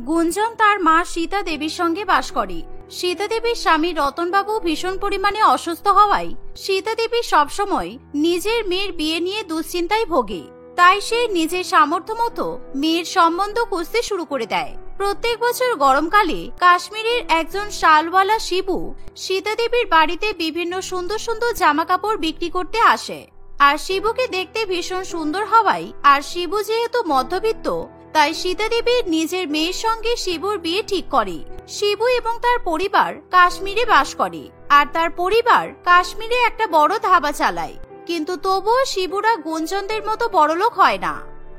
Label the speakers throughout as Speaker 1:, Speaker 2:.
Speaker 1: গুঞ্জন তার মা সীতা দেবীর সঙ্গে বাস করে। সীতা দেবীর স্বামী রতনবাবু ভীষণ পরিমাণে অসুস্থ হওয়ায় সীতা দেবী সবসময় নিজের মেয়ের বিয়ে নিয়ে দুশ্চিন্তায় ভোগে। তাই সে নিজের সামর্থ্য মতো মেয়ের সম্বন্ধ খুঁজতে শুরু করে দেয়। প্রত্যেক বছর গরমকালে কাশ্মীরের একজন শালওয়ালা শিবু সীতা দেবীর বাড়িতে বিভিন্ন সুন্দর সুন্দর জামা কাপড় বিক্রি করতে আসে। আর শিবুকে দেখতে ভীষণ সুন্দর হওয়ায় আর শিবু যেহেতু মধ্যবিত্ত, তাই সীতা দেবী নিজের মেয়ের সঙ্গে শিবুর বিয়ে ঠিক করে। শিবু এবং তার পরিবার কাশ্মীরে বাস করে, আর তার পরিবার কাশ্মীরে একটা বড় ধাবা চালায়। কিন্তু তবুও শিবুরা গুঞ্জনদের মতো বড়লোক হয় না।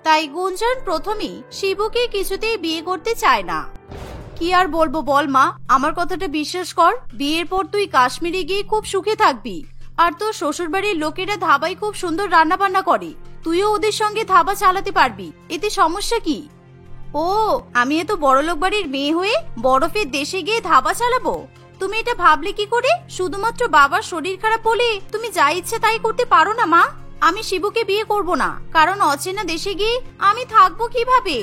Speaker 1: তাই গুঞ্জন প্রথমেই শিবুকে কিছুতেই বিয়ে করতে চায় না। কি আর বলবো বল মা, আমার কথাটা বিশ্বাস কর। বিয়ের পর তুই কাশ্মীরে গিয়ে খুব সুখে থাকবি। আর তোর শ্বশুর বাড়ির লোকেরা ধাবায় খুব সুন্দর রান্না বান্না করে, তুইও ওদের সঙ্গে ধাবা চালাতে পারবি। এতে সমস্যা কি? ও, আমি এত বড়লোক বাড়ির মেয়ে হয়ে বরফের দেশে গিয়ে ধাবা চালাবো? তুমি এটা ভাবলে কি করে? শুধুমাত্র বাবার শরীর খারাপ হলে তুমি যা ইচ্ছে তাই করতে পারো না মা। আমি শিবুকে বিয়ে করব না, কারণ অচেনা দেশে গিয়ে আমি থাকবো কিভাবে?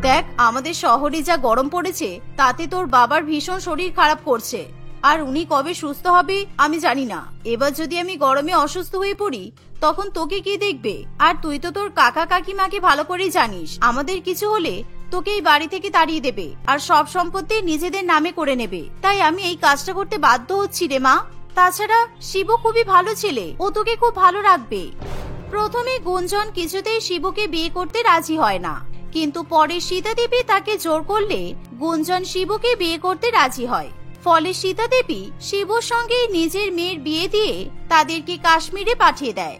Speaker 1: দেখ, আমাদের শহরে যা গরম পড়েছে তাতে তোর বাবার ভীষণ শরীর খারাপ করছে, আর উনি কবে সুস্থ হবে আমি জানি না। এবার যদি আমি গরমে অসুস্থ হয়ে পড়ি তখন তোকে কে দেখবে? আর তুই তো তোর কাকা কাকিমাকে ভালো করেই জানিস, আমাদের কিছু হলে তোকে এই বাড়ি থেকে তাড়িয়ে দেবে আর সব সম্পত্তি নিজেদের নামে করে নেবে। তাই আমি এই কাজটা করতে বাধ্য হচ্ছি রে মা। তাছাড়া শিবু খুবই ভালো ছেলে, ও তোকে খুব ভালো রাখবে। প্রথমে গুঞ্জন কিছুতেই শিবুকে বিয়ে করতে রাজি হয় না, কিন্তু পরে সীতা দেবী তাকে জোর করলে গুঞ্জন শিবুকে বিয়ে করতে রাজি হয়। ফলে সীতা দেবী শিবুর সঙ্গে নিজের মেয়ের বিয়ে দিয়ে তাদেরকে কাশ্মীরে পাঠিয়ে দেয়।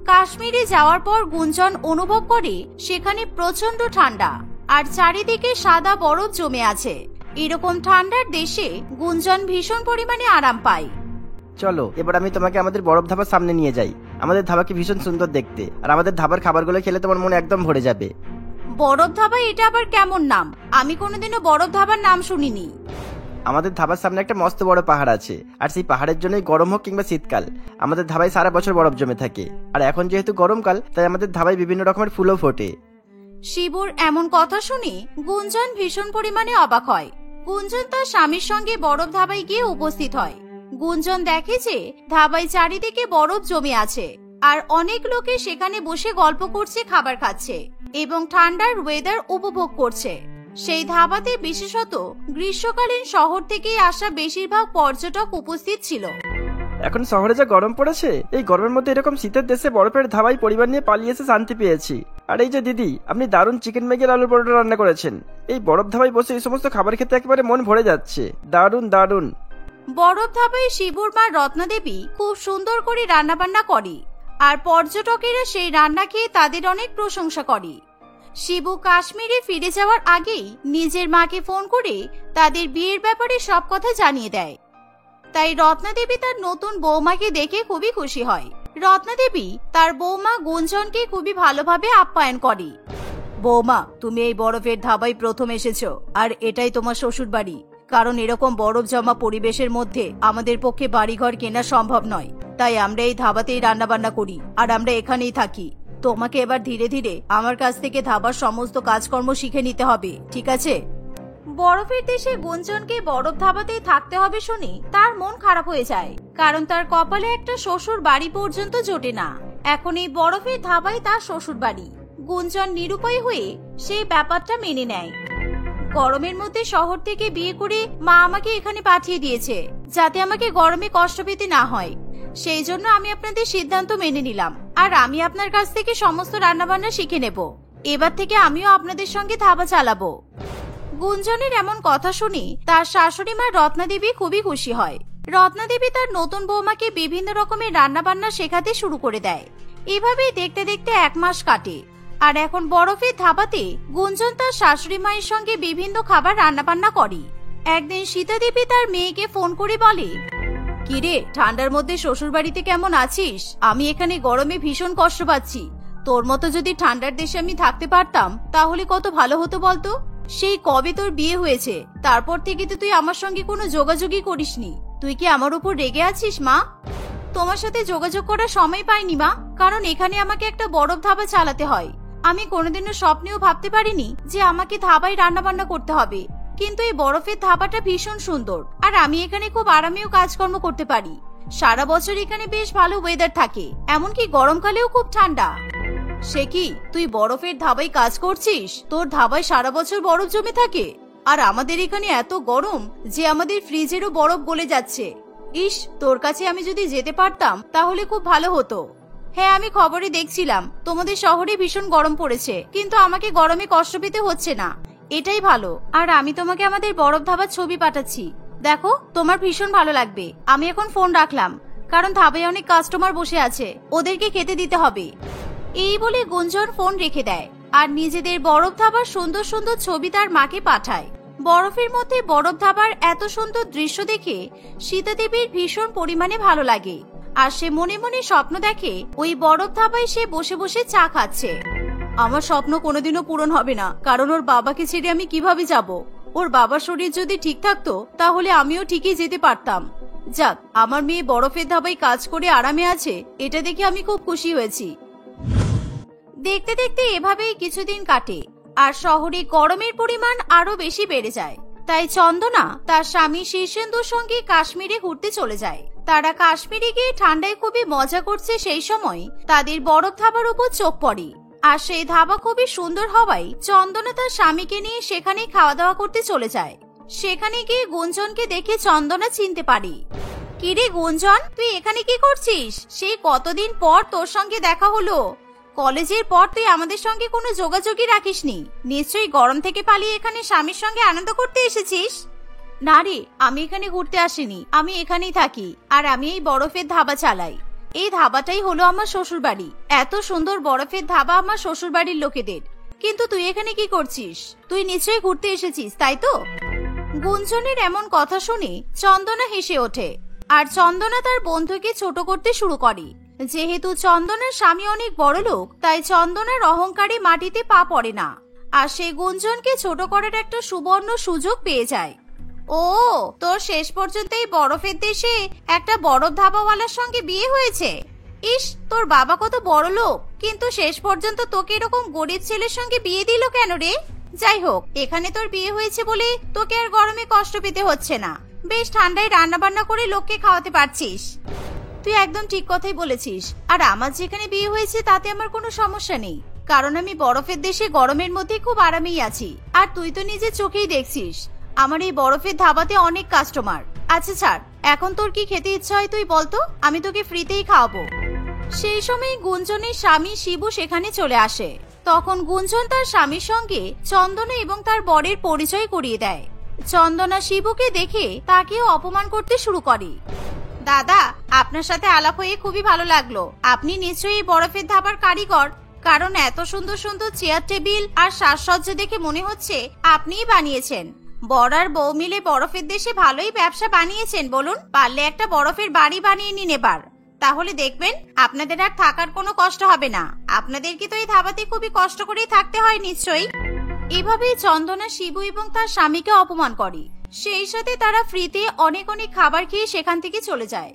Speaker 1: কাশ্মীরে যাওয়ার পর গুঞ্জন অনুভব করে সেখানে প্রচন্ড ঠান্ডা, আর চারিদিকে সাদা বরফ জমে আছে। এরকম ঠান্ডার দেশে গুঞ্জন ভীষণ পরিমাণে আরাম পায়।
Speaker 2: চলো এবার আমি তোমাকে আমাদের বরফ ধাবার সামনে নিয়ে যাই। আমাদের ধাবাকে ভীষণ সুন্দর দেখতে, আর আমাদের ধাবার খাবারগুলো খেলে তোমার মন একদম ভরে যাবে।
Speaker 1: বরফ ধাবা? এটা আবার কেমন নাম? আমি কোনোদিনও বরফ ধাবার নাম শুনিনি।
Speaker 2: আমাদের ধাবার সামনে একটা মস্ত বড় পাহাড় আছে, আর সেই পাহাড়ের জন্যই গরম হোক কিংবা শীতকাল আমাদের ধাবায় সারা বছর বরফ জমে থাকে। আর এখন যেহেতু গরমকাল, তাই আমাদের ধাবায় বিভিন্ন রকমের ফুলও ফোটে।
Speaker 1: শিবুর এমন কথা শুনে গুঞ্জন ভীষণ পরিমাণে অবাক হয়। গুঞ্জন তার স্বামীর সঙ্গে বরফ ধাবায় গিয়ে উপস্থিত হয়। গুঞ্জন দেখে যে ধাবায় চারিদিকে বরফ জমে আছে, আর অনেক লোকে সেখানে বসে গল্প করছে, খাবার খাচ্ছে এবং ঠান্ডার ওয়েদার উপভোগ করছে। সেই ধাবাতে বিশেষত গ্রীষ্মকালীন শহর থেকে আসা বেশিরভাগ পর্যটক উপস্থিত ছিল।
Speaker 2: এখন শহরে যা গরম পড়েছে, এই গরমের মধ্যে এরকম শীতের দেশে বরফের ধাবায় পরিবার নিয়ে পালিয়ে এসে শান্তি পেয়েছি। আর এই যে দিদি, আপনি দারুণ চিকেন ম্যাগির আলুর পরোটা রান্না করেছেন। এই বরফ ধাবায় বসে এই সমস্ত খাবার খেতে একেবারে মন ভরে যাচ্ছে। দারুণ দারুণ।
Speaker 1: বরফ ধাবায় শিবুর মা রত্না দেবী খুব সুন্দর করে রান্না বান্না করে, আর পর্যটকেরা সেই রান্না খেয়ে তাদের অনেক প্রশংসা করে। শিবু কাশ্মীরে ফিরে যাওয়ার আগেই নিজের মাকে ফোন করে তাদের বিয়ের ব্যাপারে সব কথা জানিয়ে দেয়। তাই রত্না দেবী তার নতুন বৌমাকে দেখে খুবই খুশি হয়। রত্না দেবী তার বৌমা গুঞ্জনকে খুবই ভালোভাবে আপ্যায়ন করে। বৌমা, তুমি এই বরফের ধাবায় প্রথম এসেছো, আর এটাই তোমার শ্বশুর বাড়ি। কারণ এরকম বরফ জমা পরিবেশের মধ্যে আমাদের পক্ষে বাড়িঘর কেনা সম্ভব নয়, তাই আমরা এই ধাবাতেই রান্না বান্না করি, আর আমরা এখানেই থাকি। তোমাকে এবার ধীরে ধীরে আমার কাছ থেকে ধাবার সমস্ত কাজকর্ম শিখে নিতে হবে, ঠিক আছে? বরফের দেশে গুঞ্জনকে বরফ ধাবাতেই থাকতে হবে শুনে তার মন খারাপ হয়ে যায়, কারণ তার কপালে একটা শ্বশুর বাড়ি পর্যন্ত জোটে না। এখন এই বরফের ধাবাই তার শ্বশুর বাড়ি। গুঞ্জন নিরুপায় হয়ে সেই ব্যাপারটা মেনে নেয়। গরমের মধ্যে শহর থেকে বিয়ে করে মা আমাকে এখানে পাঠিয়ে দিয়েছে, যাতে আমাকে গরমে কষ্ট পেতে না হয়। সেই জন্য আমি আপনাদের সিদ্ধান্ত মেনে নিলাম, আর আমি আপনার কাছ থেকে সমস্ত রান্নাবান্না শিখে নেব। এবার থেকে আমিও আপনাদের সঙ্গে ধাবা চালাবো। গুঞ্জনের এমন কথা শুনে তার শাশুড়ি মা রত্না দেবী খুবই খুশি হয়। রত্না দেবী তার নতুন বৌমাকে বিভিন্ন রকমের রান্নাবান্না শেখাতে শুরু করে দেয়। এভাবেই দেখতে দেখতে 1 মাস কাটে, আর এখন বরফের ধাবাতে গুঞ্জন তার শাশুড়ি মায়ের সঙ্গে বিভিন্ন খাবার রান্নাবান্না করে। একদিন সীতা দেবী তার মেয়েকে ফোন করে বলে, কিরে, ঠান্ডার মধ্যে শ্বশুর বাড়িতে কেমন আছিস? আমি এখানে গরমে ভীষণ কষ্ট পাচ্ছি। তোর মতো যদি ঠান্ডার দেশে আমি থাকতে পারতাম তাহলে কত ভালো হতো বলতো। সেই কবে তোর বিয়ে হয়েছে, তারপর থেকে তো তুই আমার সঙ্গে কোনো যোগাযোগই করিসনি। তুই কি আমার উপর রেগে আছিস মা? তোমার সাথে যোগাযোগ করার সময় পাইনি মা, কারণ এখানে আমাকে একটা বরফ ধাবা চালাতে হয়। আমি কোনোদিনও স্বপ্নেও ভাবতে পারিনি যে আমাকে ধাবায় রান্না বান্না করতে হবে, কিন্তু এই বরফের ধাবাটা ভীষণ সুন্দর আর আমি এখানে খুব আরামেও কাজকর্ম করতে পারি। সারা বছর এখানে বেশ ভালো ওয়েদার থাকে, এমনকি গরমকালেও খুব ঠান্ডা। সে কি, তুই বরফের ধাবায় কাজ করছিস? তোর ধাবায় সারা বছর বরফ জমে থাকে, আর আমাদের এখানে এত গরম যে আমাদের ফ্রিজেরও বরফ গলে যাচ্ছে। ইস, তোর কাছে আমি যদি যেতে পারতাম তাহলে খুব ভালো হতো। হ্যাঁ, আমি খবরে দেখছিলাম তোমাদের শহরে ভীষণ গরম পড়েছে, কিন্তু আমাকে গরমে কষ্ট পেতে হচ্ছে না, এটাই ভালো। আর আমি তোমাকে আমাদের বরফ ধাবার ছবি পাঠাচ্ছি, দেখো, তোমার ভীষণ ভালো লাগবে। আমি এখন ফোন রাখলাম, কারণ ধাবায় অনেক কাস্টমার বসে আছে, ওদেরকে খেতে দিতে হবে। এই বলে গুঞ্জন ফোন রেখে দেয় আর নিজেদের বরফ ধাবার সুন্দর সুন্দর ছবি তার মাকে পাঠায়। বরফের মধ্যে বরফ ধাবার এত সুন্দর দৃশ্য দেখে সীতা দেবীর ভীষণ পরিমাণে ভালো লাগে, আর সে মনে মনে স্বপ্ন দেখে ওই বরফ ধাবায় সে বসে বসে চা খাচ্ছে। আমার স্বপ্ন কোনোদিনও পূরণ হবে না, কারণ ওর বাবাকে ছেড়ে আমি কিভাবে যাব? ওর বাবার শরীর যদি ঠিক থাকতো তাহলে আমিও ঠিকই যেতে পারতাম। যাক, আমার মেয়ে বরফের ধাবায় কাজ করে আরামে আছে, এটা দেখে আমি খুব খুশি হয়েছি। দেখতে দেখতে এভাবেই কিছুদিন কাটে আর শহরে গরমের পরিমাণ আরো বেশি বেড়ে যায়। তাই চন্দনা তার স্বামী শীর্ষেন্দুর সঙ্গে কাশ্মীরে ঘুরতে চলে যায়। তারা কাশ্মীরে গিয়ে ঠান্ডায় খুবই মজা করছে, সেই সময় তাদের বরফ ধাবার উপর চোখ পড়ে। আর সেই ধাবা খুবই সুন্দর হওয়ায় চন্দনা তার স্বামীকে নিয়ে সেখানে খাওয়া দাওয়া করতে চলে যায়। সেখানে গিয়ে গুঞ্জনকে দেখে চন্দনা চিনতে পারে। কিরে গুঞ্জন, তুই এখানে কি করছিস? সেই কতদিন পর তোর সঙ্গে দেখা হলো। কলেজের পর তুই আমাদের সঙ্গে কোনো যোগাযোগই রাখিসনি, নিশ্চয়ই গরম থেকে পালিয়ে এখানে স্বামীর সঙ্গে আনন্দ করতে এসেছিস। না রে, আমি এখানে ঘুরতে আসিনি, আমি এখানেই থাকি আর আমি এই বরফের ধাবা চালাই। এই ধাবাটাই হলো আমার শ্বশুর বাড়ি। এত সুন্দর বরফের ধাবা আমার শ্বশুর বাড়ির লোকেদের। কিন্তু তুই এখানে কি করছিস? তুই নিশ্চয়ই ঘুরতে এসেছিস, তাই তো? গুঞ্জনের এমন কথা শুনে চন্দনা হেসে ওঠে আর চন্দনা তার বন্ধুকে ছোট করতে শুরু করে। যেহেতু চন্দনার স্বামী অনেক বড় লোক, তাই চন্দনার অহংকারে মাটিতে পা পড়ে না আর সে গুঞ্জনকে ছোট করার একটা সুবর্ণ সুযোগ পেয়ে যায়। ও, তোর শেষ পর্যন্ত এই বরফের দেশে একটা বরফ ধাবাওয়ালার সঙ্গে বিয়ে হয়েছে। ইস, তোর বাবা কত বড় লোক, কিন্তু শেষ পর্যন্ত তোকে এরকম গরিব ছেলের সঙ্গে বিয়ে দিল কেন রে? যাই হোক, এখানে তোর বিয়ে হয়েছে বলে তোকে আর গরমে কষ্ট পেতে হচ্ছে না, বেশ ঠান্ডায় রান্না বান্না করে লোককে খাওয়াতে পারছিস। তুই একদম ঠিক কথাই বলেছিস। আর আমার যেখানে বিয়ে হয়েছে তাতে আমার কোনো সমস্যা নেই, কারণ আমি বরফের দেশে গরমের মধ্যে খুব আরামেই আছি। আর তুই তো নিজে চোখেই দেখছিস আমার এই বরফের ধাবাতে অনেক কাস্টমার। আচ্ছা ছাড়, এখন তোর কি খেতে ইচ্ছা হয় তুই বলতো, আমি তোকে ফ্রিতেই খাওয়াবো। সেই সময় গুঞ্জনের স্বামী শিবু সেখানে চলে আসে। তখন গুঞ্জন তার স্বামীর সঙ্গে চন্দনা এবং তার বরের পরিচয় করিয়ে দেয়। চন্দনা শিবুকে দেখে তাকেও অপমান করতে শুরু করে। দাদা, আপনার সাথে আলাপ হয়ে খুবই ভালো লাগলো। আপনি নিশ্চয়ই বরফের ধাবার কারিগর, কারণ এত সুন্দর সুন্দর চেয়ার টেবিল আর সাজসজ্জা দেখে মনে হচ্ছে আপনিই বানিয়েছেন। বর আর বউ মিলে বরফের দেশে ভালোই ব্যবসা বানিয়েছেন। বলুন, পারলে একটা বরফের বাড়ি বানিয়ে নিন এবার, তাহলে দেখবেন আপনাদের আর থাকার কোনো কষ্ট হবে না। আপনাদেরকে তো এই ধাবাতে খুবই কষ্ট করেই থাকতে হয় নিশ্চয়ই। এভাবেই চন্দনা শিবু এবং তার স্বামীকে অপমান করে। সেই সাথে তারা ফ্রিতে অনেক অনেক খাবার খেয়ে সেখান থেকে চলে যায়।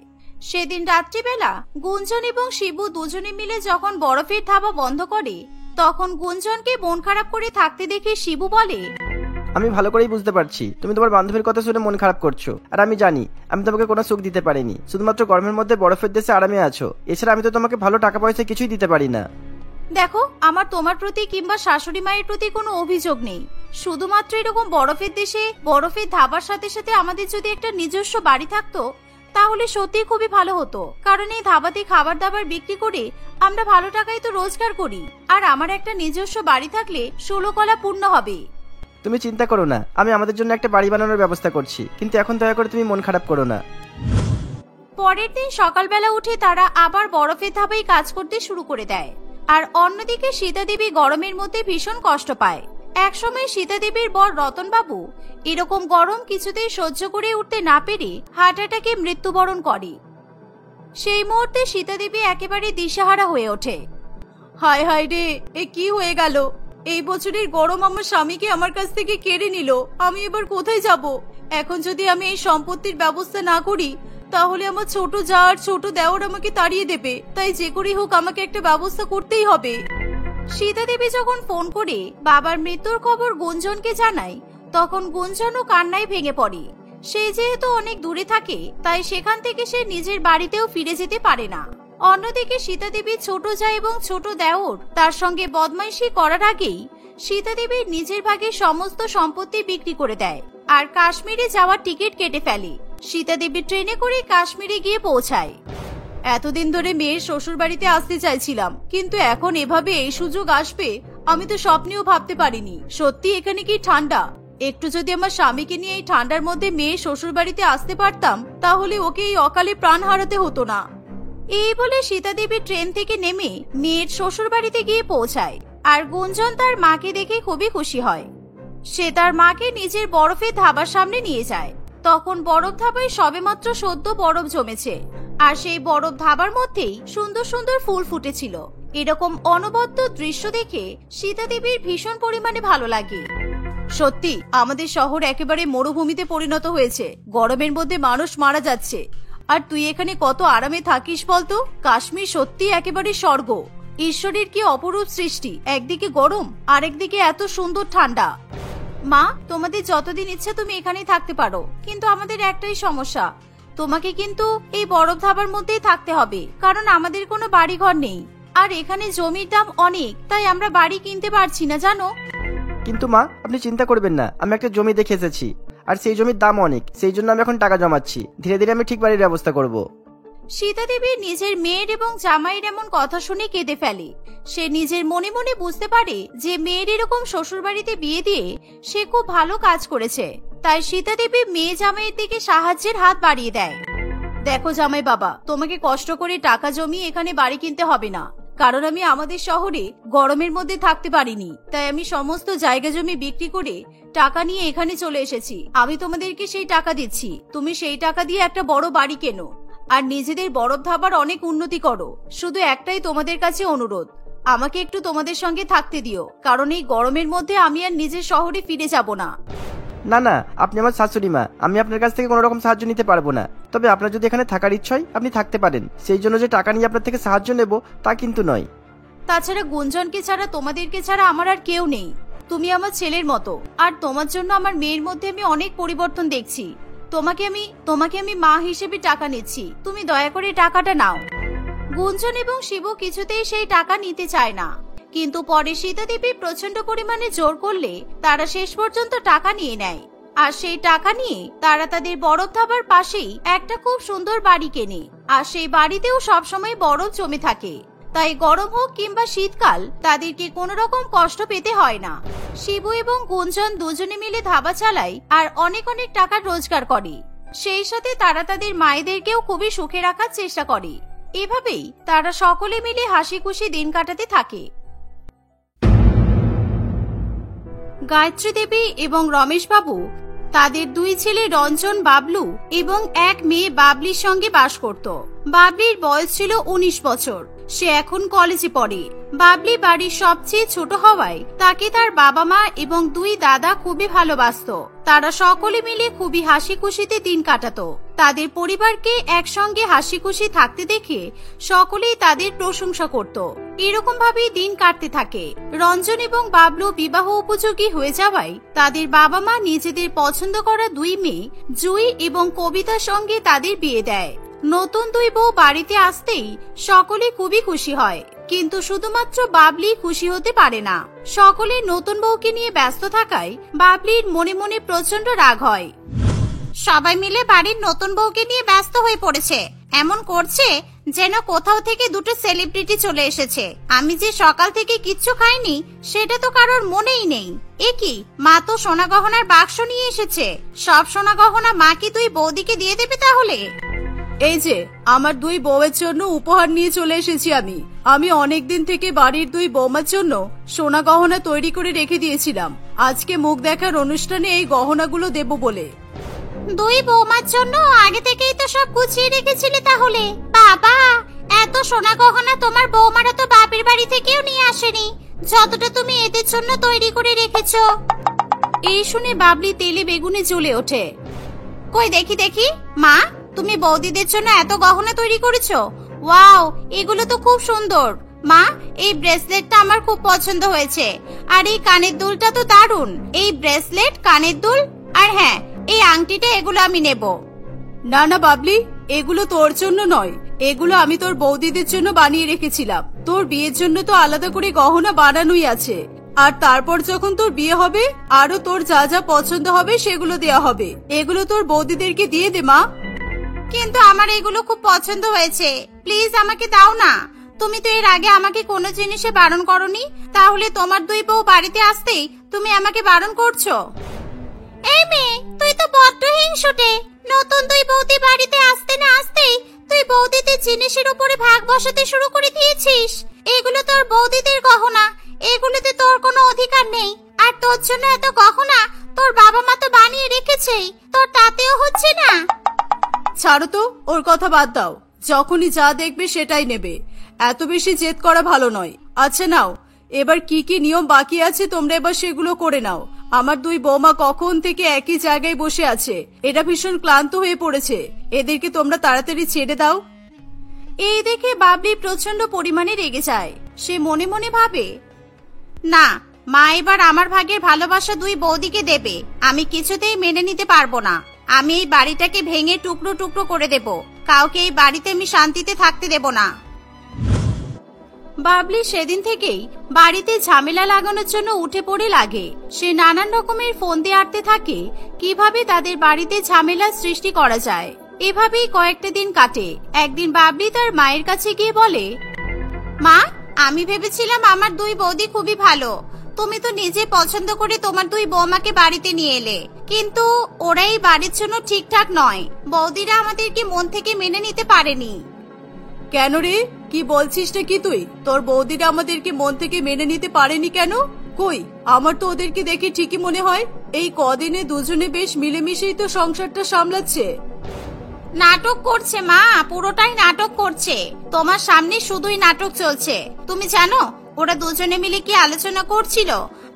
Speaker 1: সেদিন রাত্রিবেলা গুঞ্জন এবং শিবু দুজনে মিলে যখন বরফের ধাবা বন্ধ করে, তখন গুঞ্জনকে মন খারাপ করে থাকতে দেখে শিবু বলে,
Speaker 2: আমি ভালো করেই বুঝতে পারছি তুমি তোমার বান্ধবীর কথা শুনে মন খারাপ করছো, আর আমি জানি আমি তোমাকে কোনো সুখ দিতে পারিনি। শুধুমাত্র গরমের মধ্যে বরফের দেশে আরামে আছো, এছাড়া আমি তো তোমাকে ভালো টাকা পয়সা কিছুই দিতে পারি না।
Speaker 1: দেখো, আমার তোমার প্রতি কিংবা শাশুড়ি মায়ের প্রতি কোনো অভিযোগ নেই। শুধুমাত্র এরকম বরফের দেশে বরফের ধাবার সাথে সাথে আমাদের যদি একটা নিজস্ব বাড়ি থাকতো তাহলে সত্যি খুবই ভালো হতো, কারণ এই ধাবাতে খাবার দাবার বিক্রি করে আমরা ভালো টাকাই তো রোজগার করি। আর আমার একটা নিজস্ব বাড়ি থাকলে 16 কলা পূর্ণ হবে।
Speaker 2: তুমি চিন্তা করো না, আমি আমাদের জন্য একটা বাড়ি বানানোর ব্যবস্থা করছি, কিন্তু এখন দয়া করে তুমি মন খারাপ করো না।
Speaker 1: পরের দিন সকালবেলা উঠে তারা আবার বরফের ধাবায় কাজ করতে শুরু করে দেয়। আর অন্যদিকে সীতা দেবী গরমের মধ্যে ভীষণ কষ্ট পায়। একসময় সীতা দেবীর বর রতনবাবু এরকম গরম কিছুতেই সহ্য করে উঠতে না পেরে হার্ট অ্যাটাকে মৃত্যুবরণ করে। সেই মুহূর্তে সীতা দেবী একেবারে দিশেহারা হয়ে ওঠে। হায় হায় রে, এ কি হয়ে গেল? এই বছরের গরম আমার স্বামীকে আমার কাছ থেকে কেড়ে নিল। আমি এবার কোথায় যাব? এখন যদি আমি এই সম্পত্তির ব্যবস্থা না করি তাহলে আমার ছোট জা আর ছোট দেওর আমাকে তাড়িয়ে দেবে। তাই যে করেই হোক আমাকে একটা ব্যবস্থা করতেই হবে। সীতা দেবী যখন ফোন করে বাবার মৃত্যুর খবর গুঞ্জনকে জানায়, তখন গুঞ্জনও কান্নায় ভেঙে পড়ে। সে যেহেতু অনেক দূরে থাকে, তাই সেখান থেকে সে নিজের বাড়িতেও ফিরে যেতে পারে না। অন্যদিকে সীতা দেবীর ছোট যা এবং ছোট দেওর তার সঙ্গে বদমাইশি করার আগেই সীতা দেবীর নিজের ভাগের সমস্ত সম্পত্তি বিক্রি করে দেয় আর কাশ্মীরে যাওয়ার টিকিট কেটে ফেলে। সীতা দেবী ট্রেনে করে কাশ্মীরে গিয়ে পৌঁছায়। এতদিন ধরে মেয়ের শ্বশুর বাড়িতে আসতে চাইছিলাম, কিন্তু এখন এভাবে এই সুযোগ আসবে আমি তো স্বপ্নেও ভাবতে পারিনি। সত্যি এখানে কি ঠান্ডা! একটু যদি আমার স্বামীকে নিয়ে এই ঠান্ডার মধ্যে মেয়ের শ্বশুর বাড়িতে আসতে পারতাম, তাহলে ওকে এই অকালে প্রাণ হারাতে হতো না। এই বলে সীতা দেবী ট্রেন থেকে নেমে মেয়ের শ্বশুর বাড়িতে গিয়ে পৌঁছায় আর গুঞ্জন তার মাকে দেখে খুবই খুশি হয়। সে তার মাকে নিজের বরফের ধাবার সামনে নিয়ে যায়। তখন বরফ ধাবায় সবেমাত্র সদ্য বরফ জমেছে আর সেই বরফ ধাবার মধ্যেই সুন্দর সুন্দর ফুল ফুটেছিল। এরকম অনবদ্য দৃশ্য দেখে সীতা দেবীর ভীষণ পরিমাণে ভালো লাগে। সত্যি আমাদের শহর একেবারে মরুভূমিতে পরিণত হয়েছে। গরমের মধ্যে মানুষ মারা যাচ্ছে, আর তুই এখানে কত আরামে থাকিস বলতো। কাশ্মীর সত্যি একেবারে স্বর্গ। ঈশ্বরের কি অপরূপ সৃষ্টি, একদিকে গরম আর একদিকে এত সুন্দর ঠান্ডা। মা, তোমাদের যতদিন ইচ্ছা তুমি এখানেই থাকতে পারো, কিন্তু আমাদের একটাই সমস্যা, তোমাকে কিন্তু এই বরফ ধাবার মধ্যেই থাকতে হবে, কারণ আমাদের কোনো বাড়ি ঘর নেই আর এখানে জমির দাম অনেক, তাই আমরা বাড়ি কিনতে পারছি না জানো।
Speaker 2: কিন্তু মা, আপনি চিন্তা করবেন না, আমি একটা জমি দেখে এসেছি আর সেই জমির দাম অনেক, সেই জন্য আমি এখন টাকা জমাচ্ছি। ধীরে ধীরে আমি ঠিক বাড়ির ব্যবস্থা করব।
Speaker 1: সীতা দেবী নিজের মেয়ের এবং জামাইয়ের এমন কথা শুনে কেঁদে ফেলে। সে নিজের মনে মনে বুঝতে পারে যে মেয়ের এরকম শ্বশুর বাড়িতে বিয়ে দিয়ে সে খুব ভালো কাজ করেছে। তাই সীতা দেবী মেয়ে জামাইয়ের দিকে সাহায্যের হাত বাড়িয়ে দেয়। দেখো জামাই বাবা, তোমাকে কষ্ট করে টাকা জমিয়ে এখানে বাড়ি কিনতে হবে না, কারণ আমি আমাদের শহরে গরমের মধ্যে থাকতে পারিনি, তাই আমি সমস্ত জায়গা জমি বিক্রি করে টাকা নিয়ে এখানে চলে এসেছি। আমি তোমাদেরকে সেই টাকা দিচ্ছি, তুমি সেই টাকা দিয়ে একটা বড় বাড়ি কেনো আর নিজেদের বরফ ধাবার অনেক উন্নতি করো। শুধু একটাই তোমাদের কাছে অনুরোধ, আমাকে একটু তোমাদের সঙ্গে থাকতে দিও, কারণ এই গরমের মধ্যে আমি আর নিজের শহরে ফিরে যাব না।
Speaker 2: না না, আপনি আমার শাশুড়ি মা, আমি আপনার কাছ থেকে কোনো রকম সাহায্য নিতে পারবো না। তবে আপনার যদি এখানে থাকার ইচ্ছা হয় আপনি থাকতে পারেন, সেই জন্য যে টাকা নিয়ে আপনার থেকে সাহায্য নেব তা কিন্তু নয়।
Speaker 1: তাছাড়া গুঞ্জনকে ছাড়া, তোমাদেরকে ছাড়া আমার আর কেউ নেই। তুমি আমার ছেলের মতো, আর তোমার জন্য আমার মেয়ের মধ্যে আমি অনেক পরিবর্তন দেখছি। তোমাকে আমি মা হিসেবে টাকা নিচ্ছি, তুমি দয়া করে টাকাটা নাও। গুঞ্জন এবং শিবু কিছুতেই সেই টাকা নিতে চায় না, কিন্তু পরে সীতা দেবী প্রচন্ড পরিমাণে জোর করলে তারা শেষ পর্যন্ত টাকা নিয়ে নেয়। আর সেই টাকা নিয়ে তারা তাদের বরফ ধাবার পাশেই একটা খুব সুন্দর বাড়ি কেনে, আর সেই বাড়িতেও সবসময় বরফ জমে থাকে। তাই গরম হোক কিংবা শীতকাল তাদেরকে কোনো রকম কষ্ট পেতে হয় না। শিবু এবং গুঞ্জন দুজনে মিলে ধাবা চালায় আর অনেক অনেক টাকা রোজগার করে। সেই সাথে তারা তাদের মায়েদেরকেও খুবই সুখে রাখার চেষ্টা করে। এভাবেই তারা সকলে মিলে হাসি খুশি দিন কাটাতে থাকে। গায়ত্রী দেবী এবং রমেশ বাবু তাদের দুই ছেলে রঞ্জন, বাবলু এবং এক মেয়ে বাবলির সঙ্গে বাস করত। বাবলির বয়স ছিল 19 বছর। সে এখন কলেজে পড়ে। বাবলি বাড়ির সবচেয়ে ছোট হওয়ায় তাকে তার বাবা মা এবং দুই দাদা খুবই ভালোবাসতো। তারা সকলে মিলে খুবই হাসি খুশিতে দিন কাটাতো। তাদের পরিবারকে একসঙ্গে হাসি খুশি থাকতে দেখে সকলেই তাদের প্রশংসা করত। এরকম ভাবেই দিন কাটতে থাকে। রঞ্জন এবং বাবলু বিবাহ উপযোগী হয়ে যাওয়ায় তাদের বাবা মা নিজেদের পছন্দ করা দুই মেয়ে জুই এবং কবিতার সঙ্গে তাদের বিয়ে দেয়। নতুন দুই বউ বাড়িতে আসতেই সকলে খুবই খুশি হয়, কিন্তু শুধুমাত্র বাবলি খুশি হতে পারে না। সকলে নতুন বউকে নিয়ে ব্যস্ত থাকায় বাবলির মনে মনে প্রচন্ড রাগ হয়। সবাই মিলে বাড়ির নতুন বউকে নিয়ে ব্যস্ত হয়ে পড়েছে, এমন করছে যেন কোথাও থেকে দুটো সেলিব্রিটি চলে এসেছে। আমি যে সকাল থেকে কিচ্ছু খাইনি সেটা তো কারোর মনেই নেই। এ কি, মা তো সোনা গহনার বাক্স নিয়ে এসেছে। সব সোনা গহনা মা কি তুই বৌদিকে দিয়ে দেবে তাহলে? এই যে আমার দুই বউয়ের জন্য উপহার নিয়ে চলে এসেছি আমি অনেকদিন থেকে বাড়ির দুই বৌমার জন্য সোনা গহনা তৈরি করে রেখে দিয়েছিলাম। আজকে মুখ দেখার অনুষ্ঠানে এই গহনাগুলো দেব বলে। দুই বৌমার জন্য আগে থেকেই তো সব গুছিয়ে রেখেছিলে তাহলে? বাবা, এত সোনা গহনা তোমার বৌমারা তো বাপের বাড়ি থেকেও নিয়ে আসেনি, যতটা তুমি এদের জন্য তৈরি করে রেখেছো। এই শুনে বাবলি তেলে বেগুনে জ্বলে ওঠে। কই দেখি দেখি, মা তুমি বৌদিদের জন্য এত গহনা তৈরি করেছো? ওয়াও, এগুলো তো খুব সুন্দর। মা, এই ব্রেসলেটটা আমার খুব পছন্দ হয়েছে। আর এই কানের দুলটা তো দারুণ। এই ব্রেসলেট, কানের দুল আর হ্যাঁ এই আংটিটা, এগুলো আমি নেব।
Speaker 3: না না বাবলি, এগুলো তোর জন্য নয়, এগুলো আমি তোর বৌদিদের জন্য বানিয়ে রেখেছিলাম। তোর বিয়ের জন্য তো আলাদা করে গহনা বানানোই আছে। আর তারপর যখন তোর বিয়ে হবে আরো তোর যা যা পছন্দ হবে সেগুলো দেয়া হবে। এগুলো তোর বৌদিদেরকে দিয়ে দে মা।
Speaker 1: কিন্তু আমার এগুলো খুব পছন্দ হয়েছে, প্লিজ আমাকে দাও না। তুমি তো এর আগে আমাকে কোনো জিনিসে বারণ করনি, তাহলে তোমার দুই বউ বাড়িতে আসতেই তুমি আমাকে বারণ করছো? এই মেয়ে, তুই তো বড্ড হিংসুটে। নতুন দুই বৌদি বাড়িতে আসতে না আসতেই তুই বৌদিদের জিনিসের উপরে ভাগ বসাতে শুরু করে দিয়েছিস। এগুলো তোর বৌদিদের গহনা, এগুলোতে তোর কোনো অধিকার নেই। আর তোর জন্য এত গহনা তোর বাবা মা তো বানিয়ে রেখেছেই, তোর তাতেও হচ্ছে না।
Speaker 3: ছাড়ো তো, ওর কথা বাদ দাও। যখনই যা দেখবে সেটাই নেবে, এত বেশি জেদ করা ভালো নয়। আচ্ছা নাও, এবার কি কি নিয়ম বাকি আছে তোমরা এবার সেগুলো করে নাও। আমার দুই বৌমা কখন থেকে একই জায়গায় বসে আছে, এরা ভীষণ ক্লান্ত হয়ে পড়েছে। এদেরকে তোমরা তাড়াতাড়ি ছেড়ে দাও।
Speaker 1: এই দেখে বাবলি প্রচন্ড পরিমাণে রেগে যায়। সে মনে মনে ভাবে, না, মা এবার আমার ভাগের ভালোবাসা দুই বৌদিকে দেবে। আমি কিছুতেই মেনে নিতে পারবো না। আমি এই বাড়িটাকে ভেঙে টুকরো টুকরো করে দেব। কাউকে এই বাড়িতে আমি শান্তিতে থাকতে দেব না। বাবলি সেদিন থেকেই বাড়িতে ঝামেলা লাগানোর জন্য উঠে পড়ে লাগে। সে নানান রকমের ফোন দিয়ে আটতে থাকে কিভাবে তাদের বাড়িতে ঝামেলা সৃষ্টি করা যায়। এভাবেই কয়েকটা দিন কাটে। একদিন বাবলি তার মায়ের কাছে গিয়ে বলে, মা, আমি ভেবেছিলাম আমার দুই বৌদি খুবই ভালো। তুমি তো নিজে পছন্দ করে তোমার দুই বৌমাকে বাড়িতে নিয়ে এলে, কিন্তু ওরা এই বাড়ির জন্য ঠিকঠাক নয়। বৌদিরা আমাদেরকে মন থেকে মেনে নিতে পারেনি।
Speaker 3: কেন রে, কি বলছিস না কি তুই? তোর বৌদিরা আমাদেরকে মন থেকে মেনে নিতে পারেনি কেন? কই, আমার তো ওদেরকে দেখে ঠিকই মনে হয় এই কদিনে দুজনে বেশ মিলেমিশেই তো সংসারটা সামলাচ্ছে।
Speaker 1: নাটক করছে মা, পুরোটাই নাটক করছে। তোমার সামনে শুধুই নাটক চলছে। তুমি জানো ওরা দুজনে মিলে কি আলোচনা করছিল?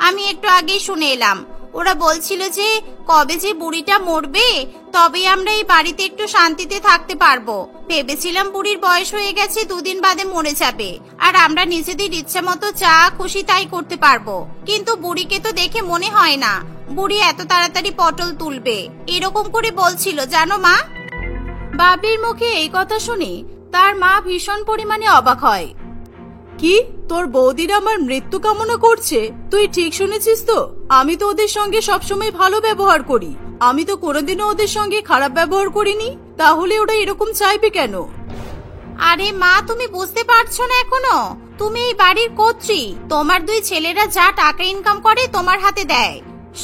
Speaker 1: আমি একটু আগেই শুনে এলাম। ওরা বলছিল যে কবে যে বুড়িটা মরবে তবে আমরা এই বাড়িতে একটু শান্তিতে থাকতে পারবো। ভেবেছিলাম বুড়ির বয়স হয়ে গেছে, দুদিন বাদে মরে যাবে, আর আমরা নিজেদের ইচ্ছা মতো যা খুশি তাই করতে পারবো। কিন্তু বুড়িকে তো দেখে মনে হয় না বুড়ি এত তাড়াতাড়ি পটল তুলবে। এরকম করে বলছিল, জানো মা। বাবলির মুখে এই কথা শুনে তার মা ভীষণ পরিমাণে অবাক হয়।
Speaker 3: কি, তোর বৌদিরা আমার মৃত্যু কামনা করছে? তুই ঠিক শুনেছিস তো? আমি তো ওদের সঙ্গে সবসময় ভালো ব্যবহার করি। আমি তো কোনোদিনও ওদের সঙ্গে খারাপ ব্যবহার করিনি। তাহলে ওরা এরকম চাইবে কেন?
Speaker 1: আরে মা, তুমি বুঝতে পারছো না এখনো? তুমি এই বাড়ির কর্ত্রী। তোমার দুই ছেলেরা যা টাকা ইনকাম করে তোমার হাতে দেয়।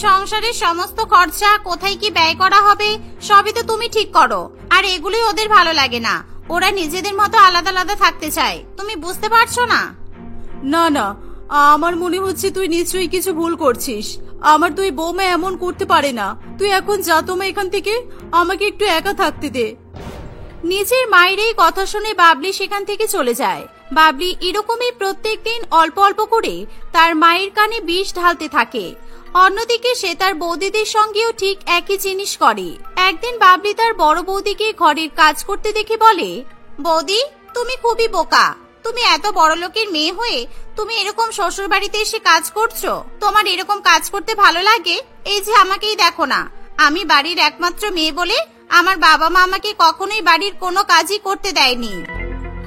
Speaker 1: সংসারের সমস্ত খরচা কোথায় কি ব্যয় করা হবে সবই তো তুমি ঠিক করো। আর এগুলোই ওদের ভালো লাগে না। ওরা নিজেদের মতো আলাদা আলাদা থাকতে চায়। তুমি বুঝতে পারছো না?
Speaker 3: না না, আমার মনে হচ্ছে তুই নিশ্চয়ই কিছু ভুল করছিস। আমার দুই বৌমা এমন করতে পারে না। তুই এখন যা তোমা এখান থেকে, আমাকে একটু একা থাকতে দে।
Speaker 1: নিজের মায়ের এই কথা শুনে বাবলি সেখান থেকে চলে যায়। বাবলি এরকমই প্রত্যেকদিন অল্প অল্প করে তার মায়ের কানে বিষ ঢালতে থাকে। অন্যদিকে সে তার বৌদিদের সঙ্গেও ঠিক একই জিনিস করে। একদিন বাবলি তার বড় বৌদিকে ঘরের কাজ করতে দেখে বলে, বৌদি, তুমি খুবই বোকা। তুমি এত বড় লোকের মেয়ে হয়ে তুমি এরকম শ্বশুর বাড়িতে এসে কাজ করছো? তোমার এরকম কাজ করতে ভালো লাগে? এই যে আমাকেই দেখো না, আমি বাড়ির একমাত্র মেয়ে বলে আমার বাবা মা আমাকে কখনোই বাড়ির কোনো কাজই করতে দেয়নি।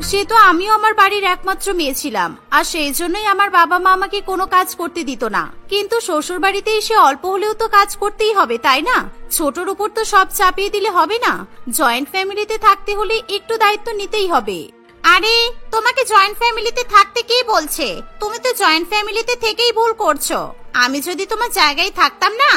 Speaker 1: সে তো আমিও আমার বাড়ির একমাত্র মেয়ে ছিলাম, আর সেই জন্যই আমার বাবা মা আমাকে কোনো কাজ করতে দিত না। কিন্তু শ্বশুর বাড়িতে এসে অল্প হলেও তো কাজ করতেই হবে, তাই না? ছোটর উপর তো সব চাপিয়ে দিলে হবে না। জয়েন্ট ফ্যামিলিতে থাকতে হলে একটু দায়িত্ব নিতেই হবে। আরে, তোমাকে জয়েন্ট ফ্যামিলিতে থাকতে কে বলছে? তুমি তো জয়েন্ট ফ্যামিলিতে থেকেই ভুল করছো। আমি যদি তোমার জায়গায় থাকতাম না,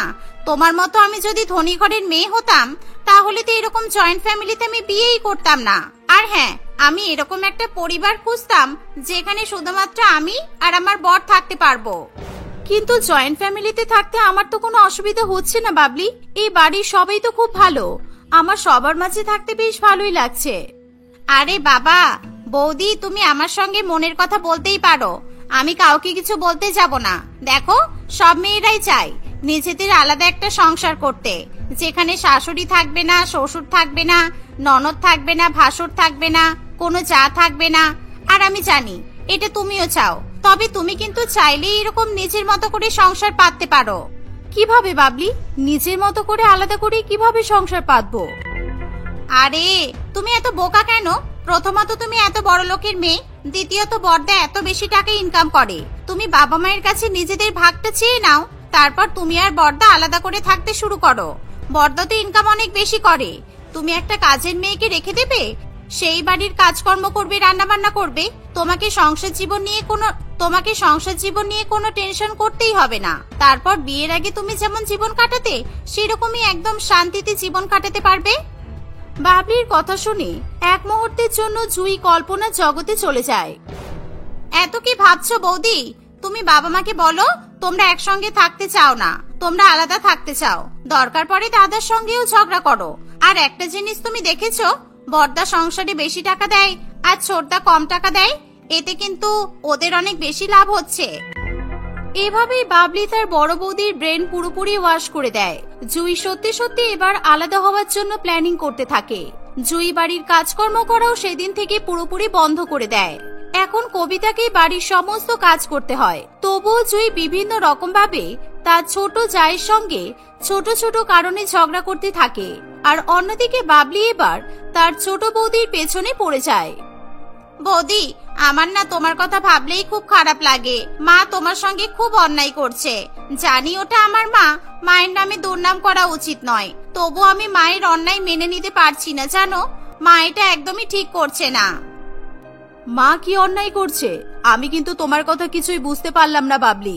Speaker 1: তোমার মতো আমি যদি ধনী ঘরের মেয়ে হতাম, তাহলে তো এরকম জয়েন্ট ফ্যামিলিতে আমি বিয়েই করতাম না। আর হ্যাঁ, আমি এরকম একটা পরিবার খুঁজতাম যেখানে শুধুমাত্র আমি আর আমার বর থাকতে পারবো। কিন্তু জয়েন্ট ফ্যামিলিতে থাকতে আমার তো কোনো অসুবিধা হচ্ছে না বাবলি। এই বাড়ির সবাই তো খুব ভালো। আমার সবার মাঝে থাকতে বেশ ভালোই লাগছে। আরে বাবা, বৌদি, তুমি আমার সঙ্গে মনের কথা বলতেই পারো। আমি কাউকে কিছু বলতে যাব না। দেখো, সব মেয়েরাই চায় নিজেদের আলাদা একটা সংসার করতে, যেখানে শাশুড়ি থাকবে না, শ্বশুর থাকবে না, ননদ থাকবে না, ভাসুর থাকবে না, কোনো যা থাকবে না। আর আমি জানি এটা তুমিও চাও, তবে তুমি কিন্তু চাইলেই এরকম নিজের মতো করে সংসার পাততে পারো। কিভাবে বাবলি? নিজের মতো করে আলাদা করে কিভাবে সংসার পাতবো? আরে তুমি এত বোকা কেন? প্রথমত তুমি এত বড় লোকের মেয়ে, দ্বিতীয়ত বড়দা এত বেশি টাকা ইনকাম করে। তুমি বাবা মায়ের কাছে নিজেদের ভাগটা চেয়ে নাও, তারপর তুমি আর বড়দা আলাদা করে থাকতে শুরু করো। বড়দা তো ইনকাম অনেক বেশি করে, তুমি একটা কাজের মেয়েকে রেখে দেবে, সেই বাড়ির কাজকর্ম করবে, রান্না বান্না করবে। তোমাকে সংসার জীবন নিয়ে কোনো টেনশন করতেই হবে না। তারপর বিয়ের আগে তুমি যেমন জীবন কাটাতে, সেরকমই একদম শান্তিতে জীবন কাটাতে পারবে। বাবলির কথা শুনে এক মুহূর্তের জন্য জুই কল্পনার জগতে চলে যায়। এত কি ভাবছো বৌদি? তুমি বাবা মাকে বলো তোমরা একসঙ্গে থাকতে চাও না, তোমরা আলাদা থাকতে চাও। দরকার পড়ে দাদার সঙ্গেও ঝগড়া করো। আর একটা জিনিস তুমি দেখেছো, বড়দা সংসারে বেশি টাকা দেয় আর ছোটদা কম টাকা দেয়, এতে কিন্তু ওদের অনেক বেশি লাভ হচ্ছে। এভাবেই বাবলি তার বড় বৌদির ব্রেন পুরোপুরি ওয়াশ করে দেয়। জুই সত্যি সত্যি এবার আলাদা হওয়ার জন্য প্ল্যানিং করতে থাকে। জুই বাড়ির কাজকর্ম করাও সেদিন থেকে পুরোপুরি বন্ধ করে দেয়। এখন কবিতাকে বাড়ির সমস্ত কাজ করতে হয়। তবুও জুই বিভিন্ন রকম ভাবে তার ছোট জায়ের সঙ্গে ছোট ছোট কারণে ঝগড়া করতে থাকে। আর অন্যদিকে বাবলি এবার তার ছোট বৌদির পেছনে পড়ে যায়। বৌদি, আমার না তোমার কথা ভাবলেই খুব খারাপ লাগে। মা তোমার সঙ্গে খুব অন্যায় করছে। জানি ওটা আমার মা, মায়ের নামে দুর্নাম করা উচিত নয়, তবু আমি মায়ের অন্যায় মেনে নিতে পারছি না। জানো, মা এটা একদমই ঠিক করছে না।
Speaker 3: মা কি অন্যায় করছে? আমি কিন্তু তোমার কথা কিছুই বুঝতে পারলাম না বাবলি।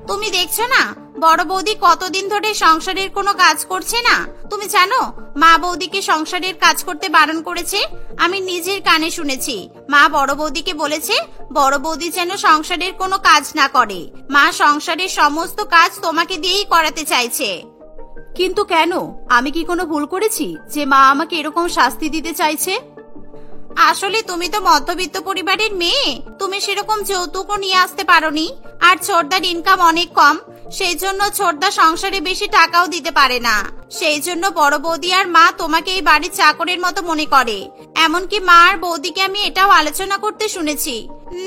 Speaker 1: তুমি দেখছো না বড় বৌদি কতদিন ধরে সংসারের কোনো কাজ করছে না? তুমি জানো মা বৌদিকে সংসারের কাজ করতে বারণ করেছে। আমি নিজের কানে শুনেছি। মা বড় বৌদিকে বলেছে বড় বৌদি যেন সংসারের কোনো কাজ না করে। মা সংসারের সমস্ত কাজ তোমাকে দিয়েই করাতে চাইছে।
Speaker 3: কিন্তু কেন? আমি কি কোনো ভুল করেছি যে মা আমাকে এরকম শাস্তি দিতে চাইছে?
Speaker 1: আসলে তুমি তো মধ্যবিত্ত পরিবারের মেয়ে, তুমি সেরকম যৌতুকও নিয়ে আসতে পারোনি। আর ছোটদার ইনকাম অনেক কম, সেই জন্য ছোটদা সংসারে বেশি টাকাও দিতে পারে না। সেই জন্য বড় বৌদি আর মা তোমাকে এই বাড়ির চাকরের মতো মনে করে। এমনকি মা আর বৌদিকে আমি এটাও আলোচনা করতে শুনেছি।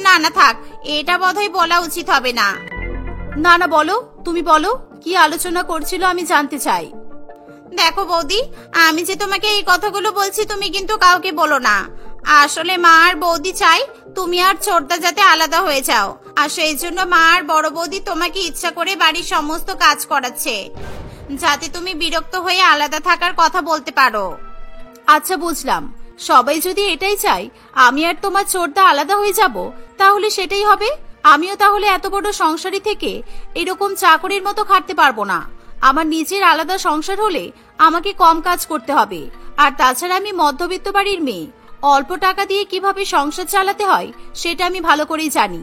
Speaker 1: না না থাক, এটা বোধহয় বলা উচিত হবে না।
Speaker 3: না না, বলো, তুমি বলো, কি আলোচনা করছিল আমি জানতে চাই।
Speaker 1: দেখো বৌদি, আমি যে তোমাকে এই কথাগুলো বলছি তুমি কিন্তু কাউকে বলো না। আসলে মা আর বৌদি চাই তুমি আর ছোটদা যাতে আলাদা হয়ে যাও, আর সেই জন্য মা আর বড় বৌদি তোমাকে ইচ্ছা করে বাড়ির সমস্ত কাজ করাচ্ছে, যাতে তুমি বিরক্ত হয়ে আলাদা থাকার কথা বলতে পারো।
Speaker 3: আচ্ছা বুঝলাম, সবাই যদি এটাই চাই আমি আর তোমার ছোটদা আলাদা হয়ে যাব, তাহলে সেটাই হবে। আমিও তাহলে এত বড় সংসারী থেকে এরকম চাকরির মতো খাটতে পারবো না। আমার নিজের আলাদা সংসার হলে আমাকে কম কাজ করতে হবে। আর তাছাড়া আমি মধ্যবিত্ত বাড়ির মেয়ে, অল্প টাকা দিয়ে কিভাবে সংসার চালাতে হয় সেটা আমি ভালো করেই জানি।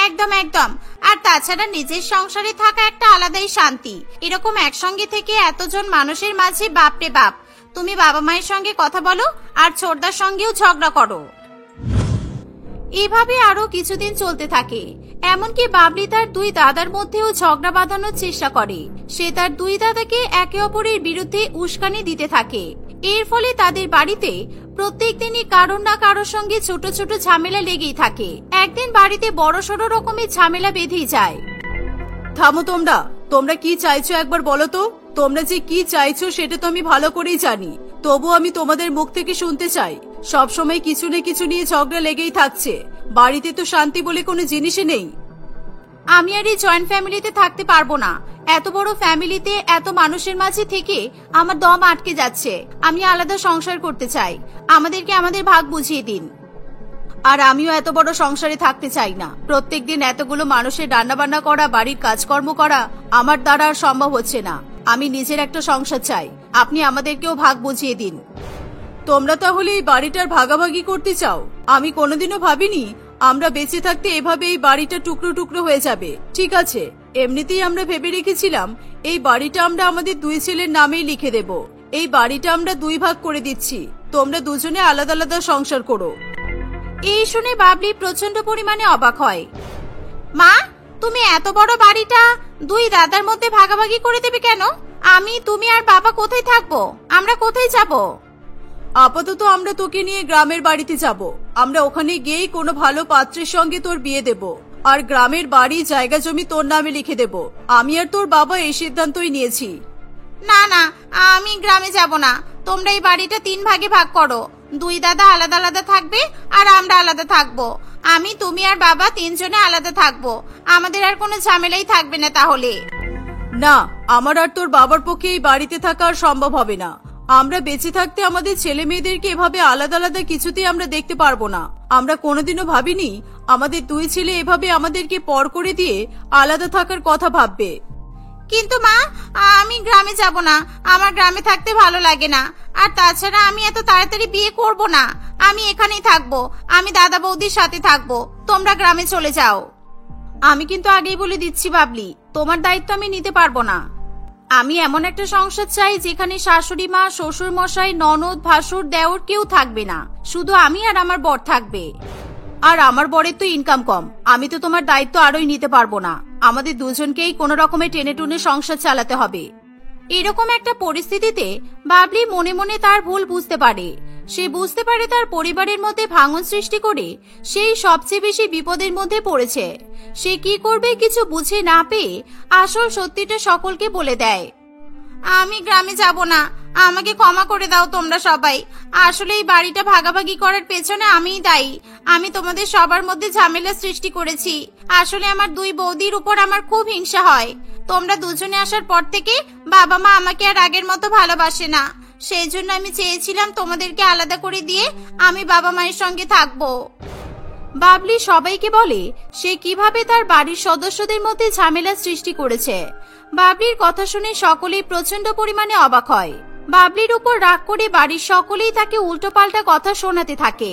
Speaker 1: একদম একদম। আর তাছাড়া নিজের সংসারে থাকা একটা আলাদাই শান্তি। এরকম একসঙ্গে থেকে এতজন মানুষের মাঝে বাপরে বাপ। তুমি বাবা মায়ের সঙ্গে কথা বলো আর ছোটদার সঙ্গেও ঝগড়া করো। এভাবে আরো কিছুদিন চলতে থাকে। এমনকি বাবলি তার দুই দাদার মধ্যেও ঝগড়া বাঁধানোর চেষ্টা করে। সে তার দুই দাদাকে একে অপরের বিরুদ্ধে উস্কানি দিতে থাকে। এর ফলে তাদের বাড়িতে প্রত্যেক দিনই কারোর না কারোর সঙ্গে ছোট ছোট ঝামেলা লেগেই থাকে। একদিন বাড়িতে বড়সড় রকমের ঝামেলা বেঁধেই যায়।
Speaker 3: থামো তোমরা, তোমরা কি চাইছো একবার বলো তো। তোমরা যে কি চাইছো সেটা তো আমি ভালো করেই জানি, তবু আমি তোমাদের মুখ থেকে শুনতে চাই। সবসময় কিছু না কিছু নিয়ে ঝগড়া লেগেই থাকছে। বাড়িতে তো শান্তি বলে কোনো জিনিসই নেই।
Speaker 1: আমি আর এই জয়েন্ট ফ্যামিলিতে থাকতে পারবো না। এত বড় ফ্যামিলিতে এত মানুষের মাঝে থেকে আমার দম আটকে যাচ্ছে। আমি আলাদা সংসার করতে চাই, আমাদেরকে আমাদের ভাগ বুঝিয়ে দিন।
Speaker 3: আর আমিও এত বড় সংসারে থাকতে চাই না। প্রত্যেকদিন এতগুলো মানুষের রান্না বান্না করা, বাড়ির কাজকর্ম করা আমার দ্বারা আর সম্ভব হচ্ছে না। আমি নিজের একটা সংসার চাই, আপনি আমাদেরকেও ভাগ বুঝিয়ে দিন। তোমরা তাহলে এই বাড়িটার ভাগাভাগি করতে চাও? আমি কোনোদিনও ভাবিনি আমরা বেঁচে থাকতে এভাবে এই বাড়িটা টুকরো টুকরো হয়ে যাবে। ঠিক আছে, এমনিতেই আমরা ভেবে রেখেছিলাম এই বাড়িটা আমরা আমাদের দুই ছেলের নামেই লিখে দেব। এই বাড়িটা আমরা দুই ভাগ করে দিচ্ছি, তোমরা দুজনে আলাদা আলাদা সংসার করো।
Speaker 1: এই শুনে বাবলি প্রচন্ড পরিমাণে অবাক হয়। মা, তুমি এত বড় বাড়িটা দুই দাদার মধ্যে ভাগাভাগি করে দেবে কেন? আমি, তুমি আর বাবা কোথায় থাকবো? আমরা কোথায় যাব?
Speaker 3: আপাতত আমরা তোকে নিয়ে গ্রামের বাড়িতে যাব। আমরা ওখানে গিয়েই কোনো ভালো পাত্রের সঙ্গে তোর বিয়ে দেব, আর গ্রামের বাড়ি জায়গা জমি তোর নামে লিখে দেব। আমি আর তোর বাবা এই সিদ্ধান্তই নিয়েছি।
Speaker 1: না না, আমি গ্রামে যাব না। তোমরা এই বাড়িটা 3 ভাগে ভাগ করো। 2 দাদা আলাদা আলাদা থাকবে আর আমরা আলাদা থাকবো। আমি, তুমি আর বাবা 3 জনে আলাদা থাকবো। আমাদের আর কোনো ঝামেলাই থাকবে না তাহলে।
Speaker 3: না, আমার আর তোর বাবার পক্ষে এই বাড়িতে থাকা আর সম্ভব হবে না। আমরা বেঁচে থাকতে আমাদের ছেলে মেয়েদেরকে এভাবে আলাদা আলাদা কিছুতেই আমরা দেখতে পারবো না। আমরা কোনোদিনও ভাবিনি আমাদের 2 ছেলে এভাবে আমাদেরকে পর করে দিয়ে আলাদা থাকার কথা ভাববে।
Speaker 1: কিন্তু মা, আমি গ্রামে যাব না। আমার গ্রামে থাকতে ভালো লাগে না। আর তাছাড়া আমি এত তাড়াতাড়ি বিয়ে করব না। আমি এখানেই থাকবো। আমি দাদা বৌদির সাথে থাকবো। তোমরা গ্রামে চলে যাও। আমি কিন্তু আগেই বলে দিচ্ছি বাবলি, তোমার দায়িত্ব আমি নিতে পারবো না। আমি এমন একটা সংসার চাই যেখানে শাশুড়ি মা, শ্বশুর মশাই, ননদ, ভাসুর, দেওর কেউ থাকবে না। শুধু আমি আর আমার বর থাকবে। আর আমার বরের তো ইনকাম কম। আমি তো তোমার দায়িত্ব আরোই নিতে পারবো না। আমাদের দুজনকেই কোনো রকমে টেনে টুনে সংসার চালাতে হবে। এরকম একটা পরিস্থিতিতে বাবলি মনে মনে তার ভুল বুঝতে পারে। সে বুঝতে পারে তার পরিবারের মধ্যে ভাঙন সৃষ্টি করে সেই সবচেয়ে বেশি বিপদের মধ্যে পড়েছে। সে কি করবে কিছু বুঝে না পেয়ে আসল সত্যিটা সকলকে বলে দেয়। আমি গ্রামে যাব না। আমাকে ক্ষমা করে দাও তোমরা সবাই। আসলে এই বাড়িটা ভাগাভাগি করার পেছনে আমিই দায়ী। আমি তোমাদের সবার মধ্যে ঝামেলা সৃষ্টি করেছি। আসলে আমার 2 বৌদির উপর আমার খুব হিংসা হয়। তোমরা দুজনে আসার পর থেকে বাবা মা আমাকে আর আগের মতো ভালোবাসে না। সেই জন্য আমি চেয়েছিলাম তোমাদেরকে আলাদা করে দিয়ে আমি বাবা মায়ের সঙ্গে থাকবো। বাবলি সবাইকে বলে সে কিভাবে তার বাড়ির সদস্যদের মধ্যে ঝামেলা সৃষ্টি করেছে। বাবলির কথা শুনে সকলেই প্রচন্ড পরিমাণে অবাক হয়। বাবলির উপর রাগ করে বাড়ির সকলেই তাকে উল্টোপাল্টা কথা শোনাতে থাকে।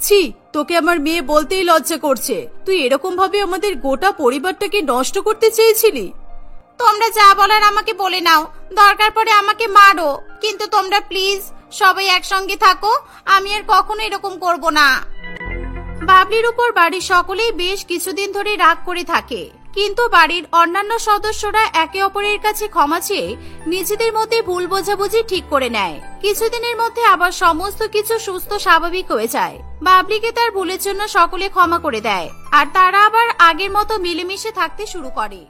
Speaker 3: ছি, তোকে আমার মেয়ে বলতেই লজ্জা করছে। তুই এরকম ভাবে আমাদের গোটা পরিবারটাকে নষ্ট করতে চেয়েছিলি?
Speaker 1: তোমরা যা বলার আমাকে বলে নাও, দরকার পড়ে আমাকে মারো, কিন্তু তোমরা প্লিজ সবাই একসঙ্গে থাকো। আমি আর কখনো এরকম করব না। বাবলির উপর বাড়ির সকলেই বেশ কিছুদিন ধরে রাগ করে থাকে, কিন্তু বাড়ির অন্যান্য সদস্যরা একে অপরের কাছে ক্ষমা চেয়ে নিজেদের মধ্যে ভুল বোঝাবুঝি ঠিক করে নেয়। কিছুদিনের মধ্যে আবার সমস্ত কিছু সুস্থ স্বাভাবিক হয়ে যায়। বাবলিকে তার ভুলের জন্য সকলে ক্ষমা করে দেয়, আর তারা আবার আগের মতো মিলেমিশে থাকতে শুরু করে।